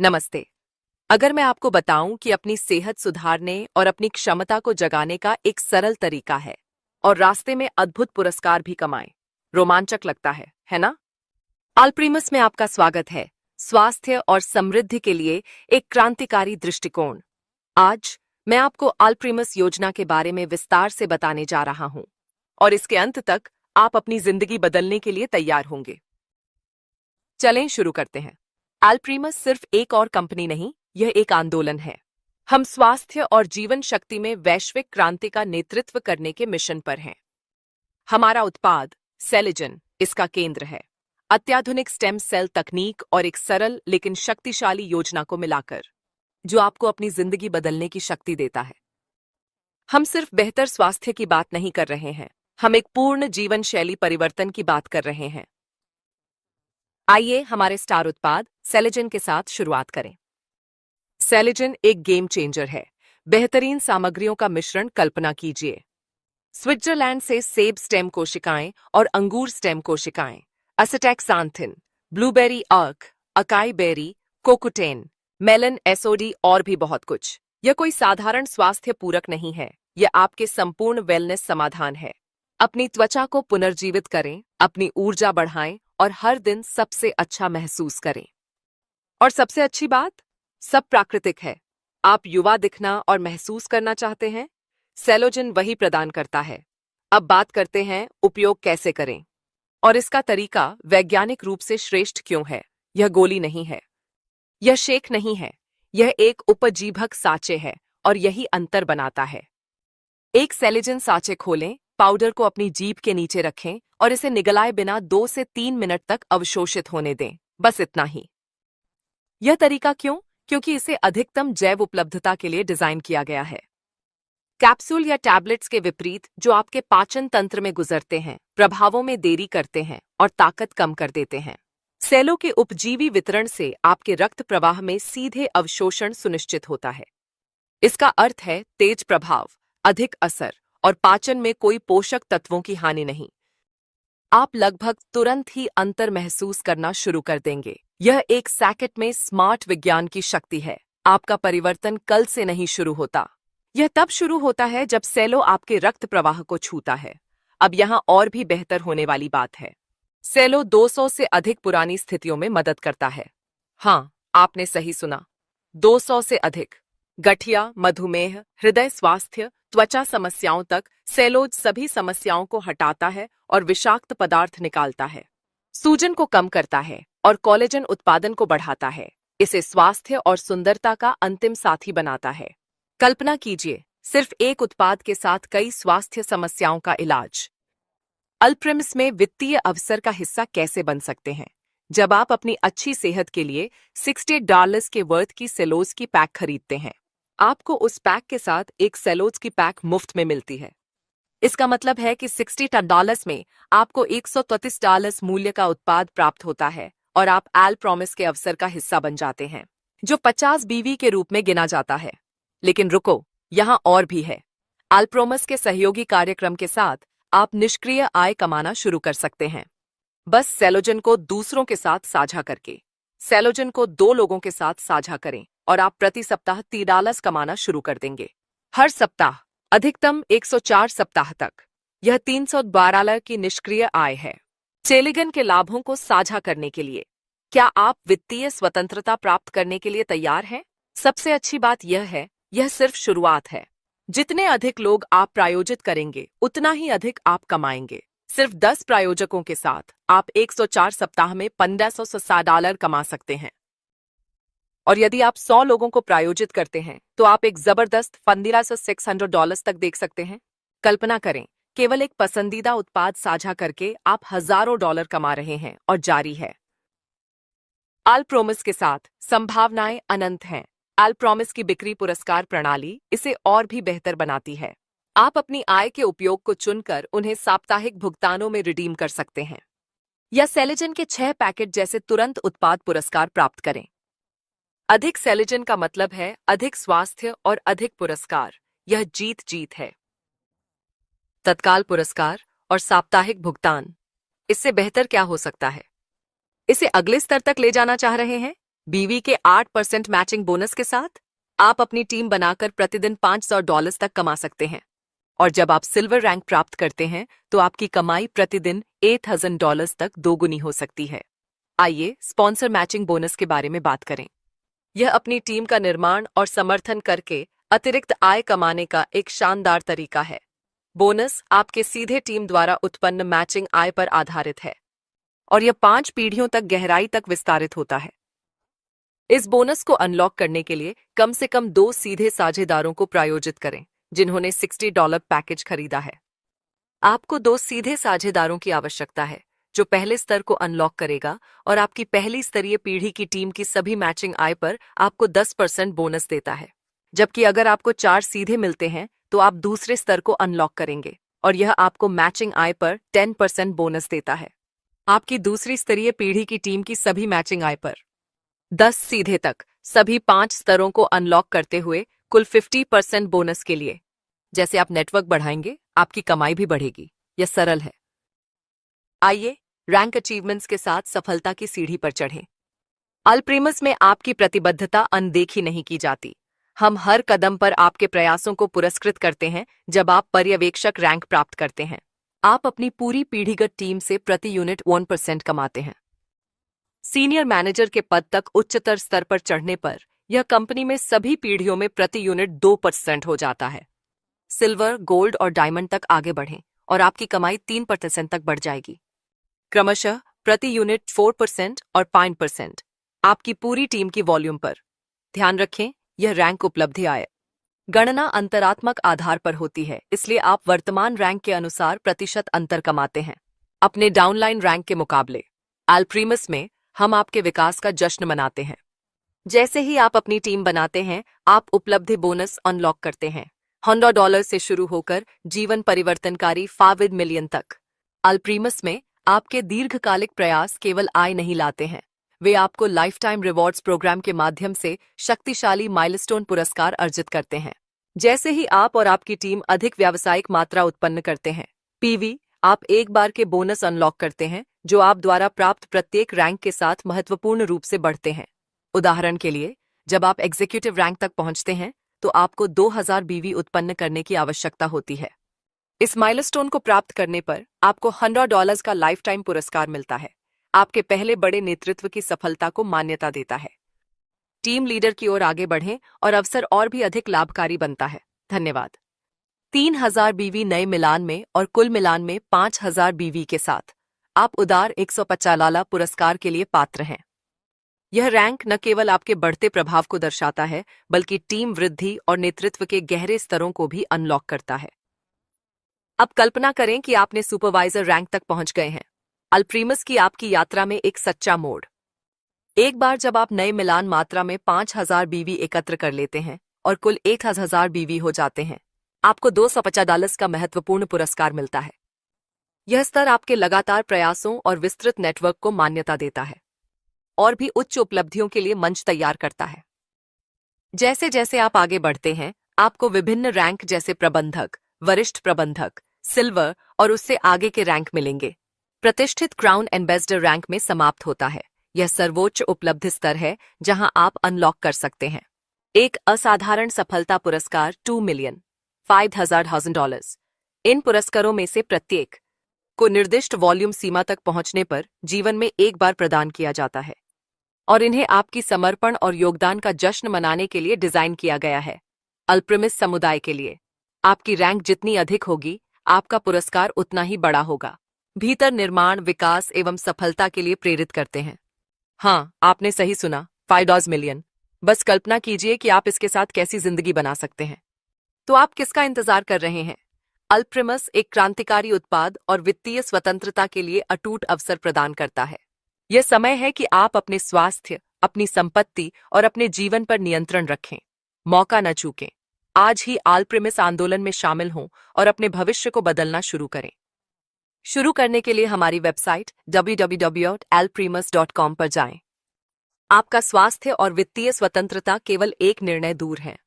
नमस्ते। अगर मैं आपको बताऊं कि अपनी सेहत सुधारने और अपनी क्षमता को जगाने का एक सरल तरीका है और रास्ते में अद्भुत पुरस्कार भी कमाएं, रोमांचक लगता है ना? अल्प्रीमस में आपका स्वागत है। स्वास्थ्य और समृद्धि के लिए एक क्रांतिकारी दृष्टिकोण। आज मैं आपको अल्प्रीमस योजना के बारे में विस्तार से बताने जा रहा हूं और इसके अंत तक आप अपनी जिंदगी बदलने के लिए तैयार होंगे। चलें शुरू करते हैं। अल्प्रीमस सिर्फ एक और कंपनी नहीं, यह एक आंदोलन है। हम स्वास्थ्य और जीवन शक्ति में वैश्विक क्रांति का नेतृत्व करने के मिशन पर हैं। हमारा उत्पाद सेलिजन इसका केंद्र है। अत्याधुनिक स्टेम सेल तकनीक और एक सरल लेकिन शक्तिशाली योजना को मिलाकर, जो आपको अपनी जिंदगी बदलने की शक्ति देता है। हम सिर्फ बेहतर स्वास्थ्य की बात नहीं कर रहे हैं, हम एक पूर्ण जीवन शैली परिवर्तन की बात कर रहे हैं। आइए हमारे स्टार उत्पाद सेलिजन के साथ शुरुआत करें। सेलिजन एक गेम चेंजर है। बेहतरीन सामग्रियों का मिश्रण कल्पना कीजिए। स्विट्जरलैंड से सेब स्टेम कोशिकाएं और अंगूर स्टेम कोशिकाएं, एसेटैक्सांथिन, ब्लूबेरी अर्क, अकाई बेरी, कोकुटेन, मेलन एसओडी और भी बहुत कुछ। यह कोई साधारण स्वास्थ्य पूरक नहीं है, यह आपके संपूर्ण वेलनेस समाधान है। अपनी त्वचा को पुनर्जीवित करें, अपनी ऊर्जा बढ़ाएं और हर दिन सबसे अच्छा महसूस करें। और सबसे अच्छी बात, सब प्राकृतिक है। आप युवा दिखना और महसूस करना चाहते हैं, सेलोजन वही प्रदान करता है। अब बात करते हैं उपयोग कैसे करें और इसका तरीका वैज्ञानिक रूप से श्रेष्ठ क्यों है। यह गोली नहीं है, यह शेक नहीं है, यह एक उपजीभक साँचे है और यही अंतर बनाता है। एक सेलिजन साँचे खोलें, पाउडर को अपनी जीभ के नीचे रखें और इसे निगलाए बिना 2 से 3 मिनट तक अवशोषित होने दें। बस इतना ही। यह तरीका क्यों? क्योंकि इसे अधिकतम जैव उपलब्धता के लिए डिजाइन किया गया है। कैप्सूल या टैबलेट्स के विपरीत, जो आपके पाचन तंत्र में गुजरते हैं, प्रभावों में देरी करते हैं और ताकत कम कर देते हैं। सेलों के उपजीवी वितरण से आपके रक्त प्रवाह में सीधे अवशोषण सुनिश्चित होता है। इसका अर्थ है तेज प्रभाव, अधिक असर और पाचन में कोई पोषक तत्वों की हानि नहीं। आप लगभग तुरंत ही अंतर महसूस करना शुरू कर देंगे। यह एक सैकेट में स्मार्ट विज्ञान की शक्ति है। आपका परिवर्तन कल से नहीं शुरू होता, यह तब शुरू होता है जब सेलो आपके रक्त प्रवाह को छूता है। अब यहाँ और भी बेहतर होने वाली बात है। सेलो 200 से अधिक पुरानी स्थितियों में मदद करता है। हाँ, आपने सही सुना, 200 से अधिक। गठिया, मधुमेह, हृदय स्वास्थ्य, त्वचा समस्याओं तक, सेलोज सभी समस्याओं को हटाता है और विषाक्त पदार्थ निकालता है। सूजन को कम करता है और कोलेजन उत्पादन को बढ़ाता है। इसे स्वास्थ्य और सुंदरता का अंतिम साथी बनाता है। कल्पना कीजिए, सिर्फ एक उत्पाद के साथ कई स्वास्थ्य समस्याओं का इलाज। अल्प्रीमस में वित्तीय अवसर का हिस्सा कैसे बन सकते हैं? जब आप अपनी अच्छी सेहत के लिए $60 के वर्थ की सेलोज की पैक खरीदते हैं, आपको उस पैक के साथ एक सेलोज की पैक मुफ्त में मिलती है। इसका मतलब है कि $60 में आपको $133 मूल्य का उत्पाद प्राप्त होता है और आप अल्प्रीमस के अवसर का हिस्सा बन जाते हैं, जो 50 बीवी के रूप में गिना जाता है। लेकिन रुको, यहाँ और भी है। अल्प्रीमस के सहयोगी कार्यक्रम के साथ आप निष्क्रिय आय कमाना शुरू कर सकते हैं। बस सेलोजन को दूसरों के साथ साझा करके। सेलोजन को 2 लोगों के साथ साझा करें और आप प्रति सप्ताह $30 कमाना शुरू कर देंगे। हर सप्ताह, अधिकतम 104 सप्ताह तक। यह $312 की निष्क्रिय आय है। सेलिगन के लाभों को साझा करने के लिए, क्या आप वित्तीय स्वतंत्रता प्राप्त करने के लिए तैयार हैं? सबसे अच्छी बात यह है, यह सिर्फ शुरुआत है। जितने अधिक लोग आप प्रायोजित करेंगे, उतना ही अधिक आप कमाएंगे। सिर्फ 10 प्रायोजकों के साथ आप 104 सप्ताह में $1560 कमा सकते हैं। और यदि आप 100 लोगों को प्रायोजित करते हैं, तो आप एक जबरदस्त $15,600 तक देख सकते हैं। कल्पना करें, केवल एक पसंदीदा उत्पाद साझा करके आप हजारों डॉलर कमा रहे हैं और जारी है। अल्प्रीमस के साथ संभावनाएं अनंत हैं। अल्प्रीमस की बिक्री पुरस्कार प्रणाली इसे और भी बेहतर बनाती है। आप अपनी आय के उपयोग को चुनकर उन्हें साप्ताहिक भुगतानों में रिडीम कर सकते हैं या सेलिजन के 6 पैकेट जैसे तुरंत उत्पाद पुरस्कार प्राप्त करें। अधिक सेलिजन का मतलब है अधिक स्वास्थ्य और अधिक पुरस्कार। यह जीत जीत है। तत्काल पुरस्कार और साप्ताहिक भुगतान, इससे बेहतर क्या हो सकता है? इसे अगले स्तर तक ले जाना चाह रहे हैं? बीवी के 8% मैचिंग बोनस के साथ आप अपनी टीम बनाकर प्रतिदिन $500 तक कमा सकते हैं। और जब आप सिल्वर रैंक प्राप्त करते हैं तो आपकी कमाई प्रतिदिन $8,000 तक दोगुनी हो सकती है। आइए स्पॉन्सर मैचिंग बोनस के बारे में बात करें। यह अपनी टीम का निर्माण और समर्थन करके अतिरिक्त आय कमाने का एक शानदार तरीका है। बोनस आपके सीधे टीम द्वारा उत्पन्न मैचिंग आय पर आधारित है और यह 5 पीढ़ियों तक गहराई तक विस्तारित होता है। इस बोनस को अनलॉक करने के लिए कम से कम 2 सीधे साझेदारों को प्रायोजित करें जिन्होंने $60 पैकेज खरीदा है। आपको 2 सीधे साझेदारों की आवश्यकता है जो पहले स्तर को अनलॉक करेगा और आपकी पहली स्तरीय पीढ़ी की टीम की सभी मैचिंग आय पर आपको 10% बोनस देता है। जबकि अगर आपको 4 सीधे मिलते हैं तो आप दूसरे स्तर को अनलॉक करेंगे और यह आपको मैचिंग आय पर 10% बोनस देता है। आपकी दूसरी स्तरीय पीढ़ी की टीम की सभी मैचिंग आय पर 10 सीधे तक सभी 5 स्तरों को अनलॉक करते हुए कुल 50% बोनस के लिए। जैसे आप नेटवर्क बढ़ाएंगे आपकी कमाई भी बढ़ेगी। यह सरल है। आइए रैंक अचीवमेंट्स के साथ सफलता की सीढ़ी पर चढ़ें। अल्प्रीमस में आपकी प्रतिबद्धता अनदेखी नहीं की जाती। हम हर कदम पर आपके प्रयासों को पुरस्कृत करते हैं। जब आप पर्यवेक्षक रैंक प्राप्त करते हैं आप अपनी पूरी पीढ़ीगत टीम से प्रति यूनिट 1% कमाते हैं। सीनियर मैनेजर के पद तक उच्चतर स्तर पर चढ़ने पर यह कंपनी में सभी पीढ़ियों में प्रति यूनिट 2% हो जाता है। सिल्वर, गोल्ड और डायमंड तक आगे बढ़ें और आपकी कमाई 3% तक बढ़ जाएगी। क्रमशः प्रति यूनिट 4% और 5% आपकी पूरी टीम की वॉल्यूम पर। ध्यान रखें, यह रैंक उपलब्धि आय गणना अंतरात्मक आधार पर होती है, इसलिए आप वर्तमान रैंक के अनुसार प्रतिशत अंतर कमाते हैं अपने डाउनलाइन रैंक के मुकाबले। अल्प्रीमस में हम आपके विकास का जश्न मनाते हैं। जैसे ही आप अपनी टीम बनाते हैं आप उपलब्धि बोनस अनलॉक करते हैं, $100 से शुरू होकर जीवन परिवर्तनकारी 5 मिलियन तक। अल्प्रीमस में आपके दीर्घकालिक प्रयास केवल आय नहीं लाते हैं, वे आपको लाइफ टाइम रिवॉर्ड्स प्रोग्राम के माध्यम से शक्तिशाली माइलस्टोन पुरस्कार अर्जित करते हैं। जैसे ही आप और आपकी टीम अधिक व्यावसायिक मात्रा उत्पन्न करते हैं, पीवी, आप एक बार के बोनस अनलॉक करते हैं जो आप द्वारा प्राप्त प्रत्येक रैंक के साथ महत्वपूर्ण रूप से बढ़ते हैं। उदाहरण के लिए, जब आप एग्जीक्यूटिव रैंक तक पहुंचते हैं तो आपको 2000 बीवी उत्पन्न करने की आवश्यकता होती है। इस माइलस्टोन को प्राप्त करने पर आपको $100 का लाइफ टाइम पुरस्कार मिलता है। आपके पहले बड़े नेतृत्व की सफलता को मान्यता देता है। टीम लीडर की ओर आगे बढ़ें और अवसर और भी अधिक लाभकारी बनता है। धन्यवाद। 3000 बीवी नए मिलान में और कुल मिलान में 5000 बीवी के साथ आप उदार 150 पुरस्कार के लिए पात्र हैं। यह रैंक न केवल आपके बढ़ते प्रभाव को दर्शाता है बल्कि टीम वृद्धि और नेतृत्व के गहरे स्तरों को भी अनलॉक करता है। अब कल्पना करें कि आपने सुपरवाइजर रैंक तक पहुंच गए हैं। अल्प्रीमस की आपकी यात्रा में एक सच्चा मोड़। एक बार जब आप नए मिलान मात्रा में 5000 बीवी एकत्र कर लेते हैं और कुल 1000 बीवी हो जाते हैं, आपको $250 का महत्वपूर्ण पुरस्कार मिलता है। यह स्तर आपके लगातार प्रयासों और विस्तृत नेटवर्क को मान्यता देता है और भी उच्च उपलब्धियों के लिए मंच तैयार करता है। जैसे जैसे आप आगे बढ़ते हैं आपको विभिन्न रैंक जैसे प्रबंधक, वरिष्ठ प्रबंधक, सिल्वर और उससे आगे के रैंक मिलेंगे। प्रतिष्ठित क्राउन एम्बेसडर रैंक में समाप्त होता है। यह सर्वोच्च उपलब्धि स्तर है जहां आप अनलॉक कर सकते हैं एक असाधारण सफलता पुरस्कार $2,500,000। इन पुरस्कारों में से प्रत्येक को निर्दिष्ट वॉल्यूम सीमा तक पहुंचने पर जीवन में एक बार प्रदान किया जाता है और इन्हें आपकी समर्पण और योगदान का जश्न मनाने के लिए डिजाइन किया गया है। अल्प्रीमस समुदाय के लिए आपकी रैंक जितनी अधिक होगी आपका पुरस्कार उतना ही बड़ा होगा। भीतर निर्माण, विकास एवं सफलता के लिए प्रेरित करते हैं। हाँ, आपने सही सुना, $5 मिलियन। बस कल्पना कीजिए कि आप इसके साथ कैसी जिंदगी बना सकते हैं। तो आप किसका इंतजार कर रहे हैं? अल्प्रीमस एक क्रांतिकारी उत्पाद और वित्तीय स्वतंत्रता के लिए अटूट अवसर प्रदान करता है। यह समय है कि आप अपने स्वास्थ्य, अपनी संपत्ति और अपने जीवन पर नियंत्रण रखें। मौका न चूकें। आज ही अल्प्रीमस आंदोलन में शामिल हों और अपने भविष्य को बदलना शुरू करें। शुरू करने के लिए हमारी वेबसाइट www.alprimus.com पर जाएं। आपका स्वास्थ्य और वित्तीय स्वतंत्रता केवल एक निर्णय दूर है।